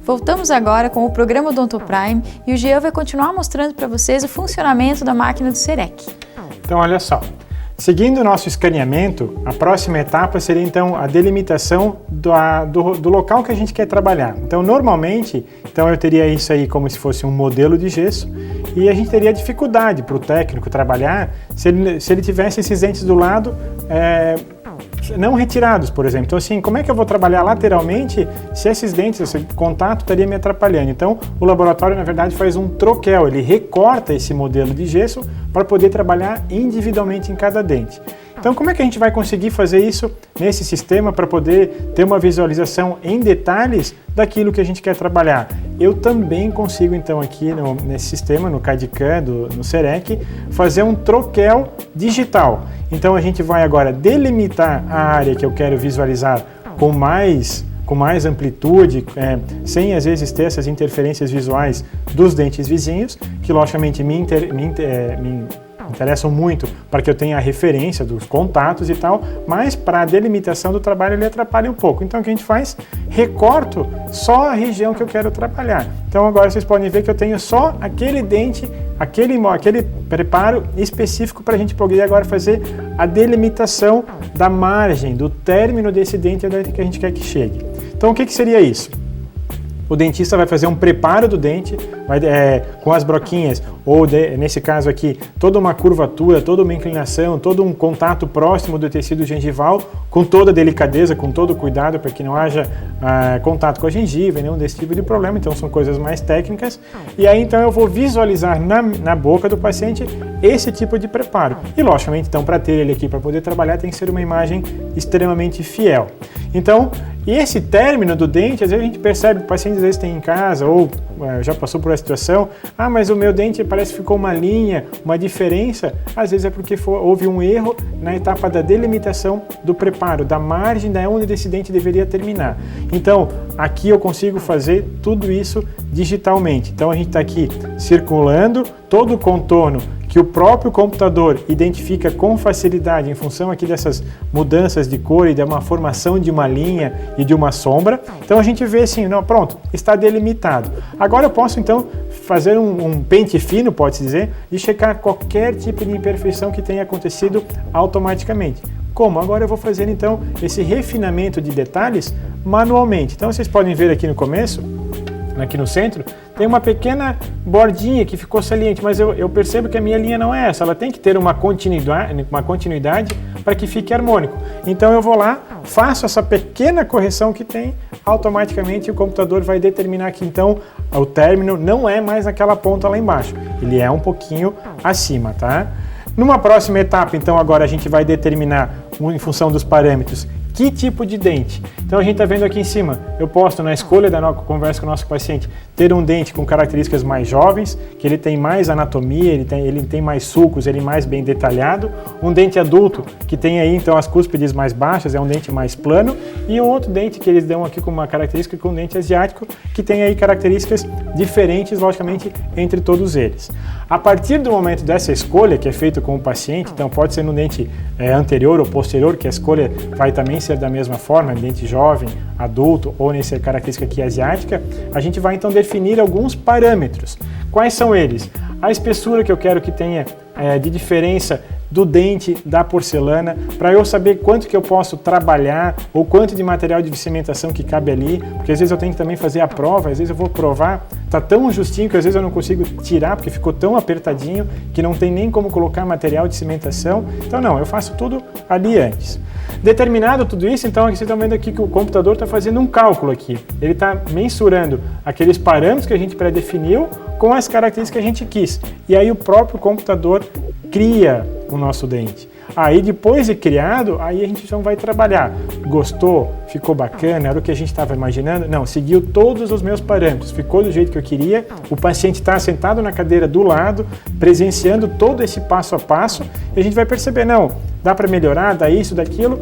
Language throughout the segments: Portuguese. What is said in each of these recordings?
Voltamos agora com o programa Odonto Prime e o Jean vai continuar mostrando para vocês o funcionamento da máquina do Serec. Então olha só, seguindo o nosso escaneamento, a próxima etapa seria então a delimitação do local que a gente quer trabalhar. Então normalmente, eu teria isso aí como se fosse um modelo de gesso e a gente teria dificuldade para o técnico trabalhar se ele tivesse esses dentes do lado não retirados, por exemplo. Então assim, como é que eu vou trabalhar lateralmente se esses dentes, esse contato estaria me atrapalhando? Então o laboratório na verdade faz um troquel, ele recorta esse modelo de gesso para poder trabalhar individualmente em cada dente. Então como é que a gente vai conseguir fazer isso nesse sistema para poder ter uma visualização em detalhes daquilo que a gente quer trabalhar? Eu também consigo então aqui nesse sistema, no CAD/CAM, no Serec, fazer um troquel digital. Então a gente vai agora delimitar a área que eu quero visualizar com mais amplitude, sem às vezes ter essas interferências visuais dos dentes vizinhos, que logicamente me interessam muito para que eu tenha a referência dos contatos e tal, mas para a delimitação do trabalho ele atrapalha um pouco. Então o que a gente faz? Recorto só a região que eu quero trabalhar. Então agora vocês podem ver que eu tenho só aquele dente, aquele preparo específico para a gente poder agora fazer a delimitação da margem, do término desse dente que a gente quer que chegue. Então o que seria isso? O dentista vai fazer um preparo do dente, com as broquinhas, ou nesse caso aqui, toda uma curvatura, toda uma inclinação, todo um contato próximo do tecido gengival, com toda a delicadeza, com todo o cuidado para que não haja contato com a gengiva, nenhum desse tipo de problema. Então são coisas mais técnicas. E aí então eu vou visualizar na boca do paciente esse tipo de preparo. E logicamente então para ter ele aqui para poder trabalhar tem que ser uma imagem extremamente fiel. Então, e esse término do dente, às vezes a gente percebe, o paciente às vezes tem em casa ou já passou por uma situação, mas o meu dente parece que ficou uma linha, uma diferença, às vezes é porque houve um erro na etapa da delimitação do preparo, da margem da onde esse dente deveria terminar. Então, aqui eu consigo fazer tudo isso digitalmente. Então a gente está aqui circulando todo o contorno que o próprio computador identifica com facilidade em função aqui dessas mudanças de cor e de uma formação de uma linha e de uma sombra. Então a gente vê assim, pronto, está delimitado. Agora eu posso então fazer um pente fino, pode-se dizer, e checar qualquer tipo de imperfeição que tenha acontecido automaticamente. Como? Agora eu vou fazer então esse refinamento de detalhes manualmente. Então vocês podem ver aqui no começo, aqui no centro, tem uma pequena bordinha que ficou saliente, mas eu percebo que a minha linha não é essa, ela tem que ter uma continuidade para que fique harmônico. Então eu vou lá, faço essa pequena correção que tem, automaticamente o computador vai determinar que então o término não é mais naquela ponta lá embaixo, ele é um pouquinho acima, tá? Numa próxima etapa, então agora a gente vai determinar, em função dos parâmetros, que tipo de dente. Então a gente está vendo aqui em cima, eu posso na escolha da conversa com o nosso paciente ter um dente com características mais jovens, que ele tem mais anatomia, ele tem mais sulcos, ele é mais bem detalhado, um dente adulto que tem aí então as cúspides mais baixas, é um dente mais plano, e um outro dente que eles dão aqui como uma característica com um dente asiático, que tem aí características diferentes, logicamente, entre todos eles. A partir do momento dessa escolha que é feita com o paciente, então pode ser no dente anterior ou posterior, que a escolha vai também ser da mesma forma, dente jovem, adulto ou nessa característica aqui asiática, a gente vai então definir alguns parâmetros. Quais são eles? A espessura que eu quero que tenha de diferença do dente da porcelana, para eu saber quanto que eu posso trabalhar ou quanto de material de cimentação que cabe ali, porque às vezes eu tenho que também fazer a prova, às vezes eu vou provar, tá tão justinho que às vezes eu não consigo tirar porque ficou tão apertadinho que não tem nem como colocar material de cimentação. Então não, eu faço tudo ali antes. Determinado tudo isso, então vocês estão vendo aqui que o computador está fazendo um cálculo aqui. Ele está mensurando aqueles parâmetros que a gente pré-definiu com as características que a gente quis. E aí o próprio computador cria o nosso dente. Aí depois de criado, aí a gente então vai trabalhar. Gostou? Ficou bacana? Era o que a gente estava imaginando? Não, seguiu todos os meus parâmetros, ficou do jeito que eu queria. O paciente está sentado na cadeira do lado, presenciando todo esse passo a passo, e a gente vai perceber, não, dá para melhorar, dá isso, daquilo,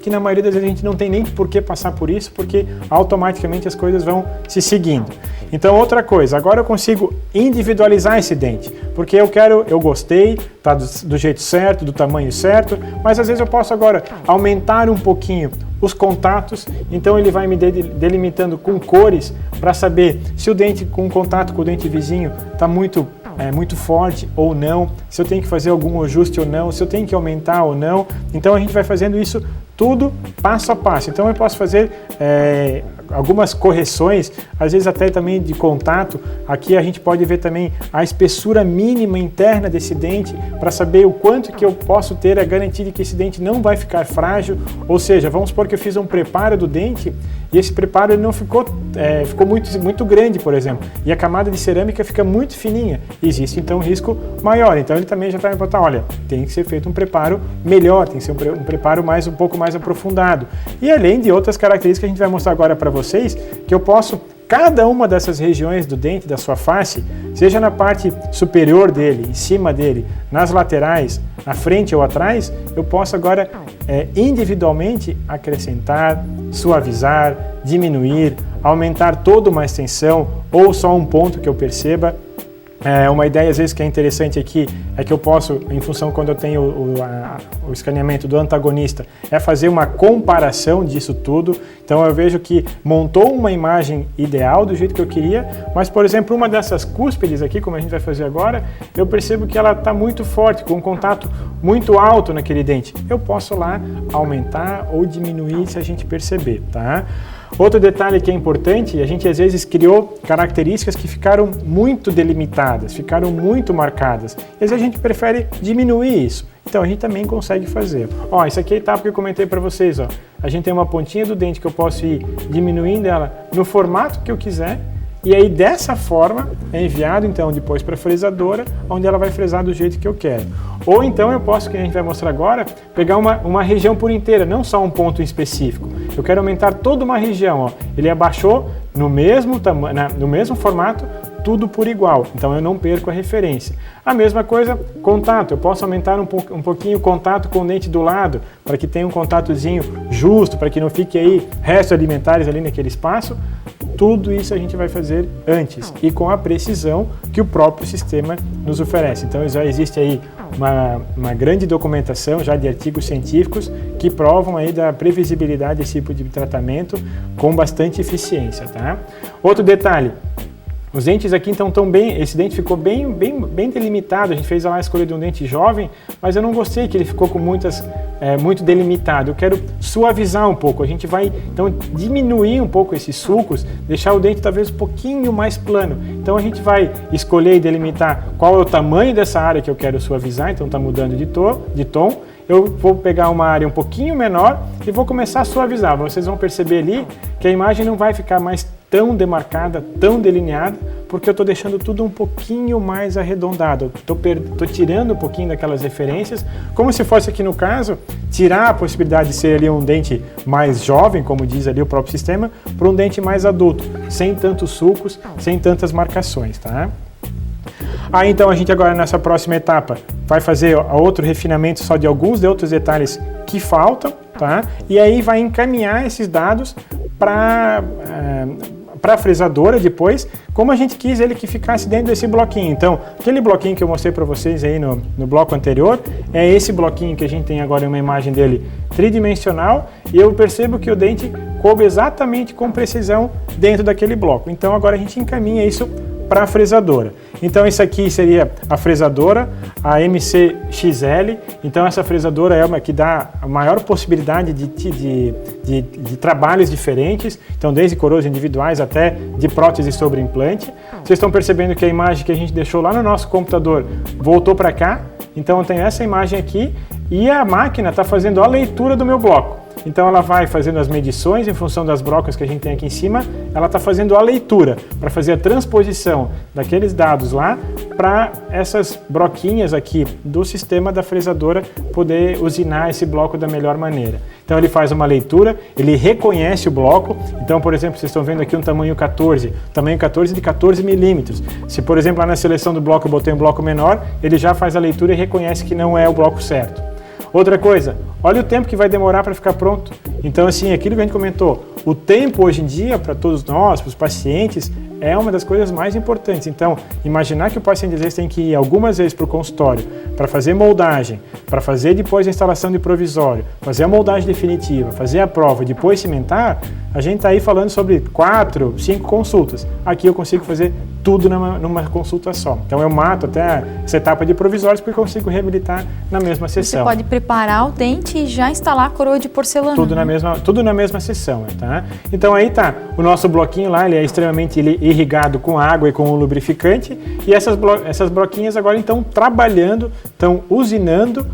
que na maioria das vezes a gente não tem nem por que passar por isso, porque automaticamente as coisas vão se seguindo. Então outra coisa, agora eu consigo individualizar esse dente, porque eu gostei, tá do jeito certo, do tamanho certo, mas às vezes eu posso agora aumentar um pouquinho os contatos, então ele vai me delimitando com cores para saber se o dente com contato com o dente vizinho está muito forte ou não, se eu tenho que fazer algum ajuste ou não, se eu tenho que aumentar ou não. Então a gente vai fazendo isso tudo passo a passo. Então eu posso fazer algumas correções, às vezes até também de contato. Aqui a gente pode ver também a espessura mínima interna desse dente para saber o quanto que eu posso ter a garantia de que esse dente não vai ficar frágil. Ou seja, vamos supor que eu fiz um preparo do dente e esse preparo ele não ficou muito grande, por exemplo, e a camada de cerâmica fica muito fininha. Existe então um risco maior. Então ele também já vai me botar, olha, tem que ser feito um preparo melhor, tem que ser um preparo um pouco mais aprofundado. E além de outras características que a gente vai mostrar agora para vocês, que eu posso, cada uma dessas regiões do dente, da sua face, seja na parte superior dele, em cima dele, nas laterais, na frente ou atrás, eu posso agora individualmente acrescentar, suavizar, diminuir, aumentar toda uma extensão ou só um ponto que eu perceba. Uma ideia às vezes que é interessante aqui é que eu posso, em função quando eu tenho o escaneamento do antagonista, fazer uma comparação disso tudo. Então eu vejo que montou uma imagem ideal do jeito que eu queria, mas por exemplo uma dessas cúspides aqui, como a gente vai fazer agora, eu percebo que ela está muito forte, com um contato muito alto naquele dente. Eu posso lá aumentar ou diminuir se a gente perceber, tá? Outro detalhe que é importante, a gente às vezes criou características que ficaram muito delimitadas, ficaram muito marcadas. E às vezes a gente prefere diminuir isso. Então a gente também consegue fazer. Ó, isso aqui é a etapa que eu comentei para vocês. Ó. A gente tem uma pontinha do dente que eu posso ir diminuindo ela no formato que eu quiser. E aí dessa forma é enviado então depois para a fresadora, onde ela vai fresar do jeito que eu quero. Ou então eu posso, que a gente vai mostrar agora, pegar uma região por inteira, não só um ponto específico. Eu quero aumentar toda uma região. Ó. Ele abaixou no mesmo tamanho, no mesmo formato, tudo por igual, então eu não perco a referência. A mesma coisa, contato, eu posso aumentar um pouquinho o contato com o dente do lado, para que tenha um contatozinho justo, para que não fique aí restos alimentares ali naquele espaço. Tudo isso a gente vai fazer antes e com a precisão que o próprio sistema nos oferece. Então já existe aí uma grande documentação já de artigos científicos que provam aí da previsibilidade desse tipo de tratamento com bastante eficiência, tá? Outro detalhe, os dentes aqui então estão bem, esse dente ficou bem delimitado, a gente fez lá a escolha de um dente jovem, mas eu não gostei que ele ficou com muito delimitado, eu quero suavizar um pouco, a gente vai então diminuir um pouco esses sulcos, deixar o dente talvez um pouquinho mais plano, então a gente vai escolher e delimitar qual é o tamanho dessa área que eu quero suavizar, então está mudando de tom, eu vou pegar uma área um pouquinho menor e vou começar a suavizar, vocês vão perceber ali que a imagem não vai ficar mais tão demarcada, tão delineada, porque eu estou deixando tudo um pouquinho mais arredondado, estou tirando um pouquinho daquelas referências, como se fosse aqui no caso, tirar a possibilidade de ser ali um dente mais jovem, como diz ali o próprio sistema, para um dente mais adulto, sem tantos sulcos, sem tantas marcações, tá? Aí então a gente agora nessa próxima etapa vai fazer outro refinamento só de alguns de outros detalhes que faltam, tá? E aí vai encaminhar esses dados para a fresadora depois, como a gente quis ele que ficasse dentro desse bloquinho. Então, aquele bloquinho que eu mostrei para vocês aí no bloco anterior, é esse bloquinho que a gente tem agora uma imagem dele tridimensional, e eu percebo que o dente coube exatamente com precisão dentro daquele bloco. Então agora a gente encaminha isso para a fresadora. Então isso aqui seria a fresadora, a MCXL, então essa fresadora é uma que dá a maior possibilidade de trabalhos diferentes, então desde coroas individuais até de prótese sobre implante. Vocês estão percebendo que a imagem que a gente deixou lá no nosso computador voltou para cá, então eu tenho essa imagem aqui e a máquina está fazendo a leitura do meu bloco. Então ela vai fazendo as medições em função das brocas que a gente tem aqui em cima, ela está fazendo a leitura para fazer a transposição daqueles dados lá para essas broquinhas aqui do sistema da fresadora poder usinar esse bloco da melhor maneira. Então ele faz uma leitura, ele reconhece o bloco, então por exemplo vocês estão vendo aqui um tamanho 14 de 14 milímetros. Se por exemplo lá na seleção do bloco eu botei um bloco menor, ele já faz a leitura e reconhece que não é o bloco certo. Outra coisa, olha o tempo que vai demorar para ficar pronto. Então assim, aquilo que a gente comentou, o tempo hoje em dia, para todos nós, para os pacientes, é uma das coisas mais importantes. Então, imaginar que o paciente às vezes tem que ir algumas vezes para o consultório para fazer moldagem, para fazer depois a instalação de provisório, fazer a moldagem definitiva, fazer a prova, depois cimentar, a gente está aí falando sobre 4, 5 consultas. Aqui eu consigo fazer tudo numa consulta só. Então eu mato até essa etapa de provisórios porque eu consigo reabilitar na mesma sessão. Você pode preparar o dente e já instalar a coroa de porcelana. Tudo na mesma sessão, tá? Então aí tá, o nosso bloquinho lá, ele é extremamente irrigado com água e com um lubrificante, e essas bloquinhas agora estão trabalhando, estão usinando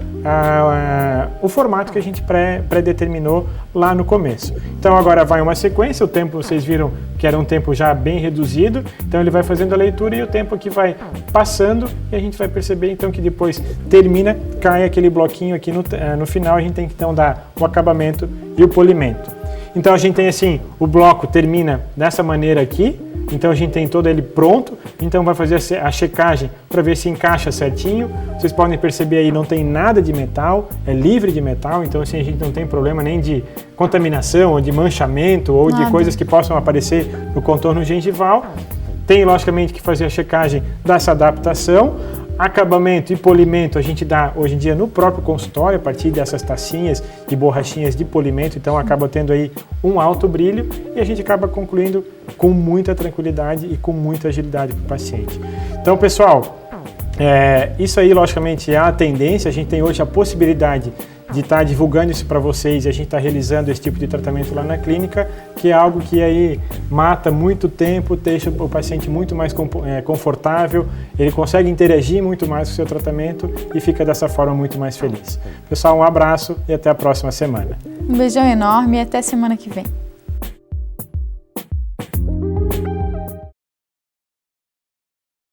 o formato que a gente pré-determinou lá no começo. Então agora vai uma sequência, o tempo vocês viram que era um tempo já bem reduzido, então ele vai fazendo a leitura e o tempo aqui vai passando e a gente vai perceber então que depois termina, cai aquele bloquinho aqui no final, a gente tem que então dar o acabamento e o polimento. Então a gente tem assim, o bloco termina dessa maneira aqui, então a gente tem todo ele pronto, então vai fazer a checagem para ver se encaixa certinho. Vocês podem perceber aí, não tem nada de metal, é livre de metal, então assim a gente não tem problema nem de contaminação, ou de manchamento, ou de coisas que possam aparecer no contorno gengival. Tem logicamente que fazer a checagem dessa adaptação. Acabamento e polimento a gente dá hoje em dia no próprio consultório, a partir dessas tacinhas e borrachinhas de polimento, então acaba tendo aí um alto brilho e a gente acaba concluindo com muita tranquilidade e com muita agilidade para o paciente. Então, pessoal, isso aí logicamente é a tendência, a gente tem hoje a possibilidade de estar divulgando isso para vocês e a gente está realizando esse tipo de tratamento lá na clínica, que é algo que aí mata muito tempo, deixa o paciente muito mais confortável, ele consegue interagir muito mais com o seu tratamento e fica dessa forma muito mais feliz. Pessoal, um abraço e até a próxima semana. Um beijão enorme e até semana que vem.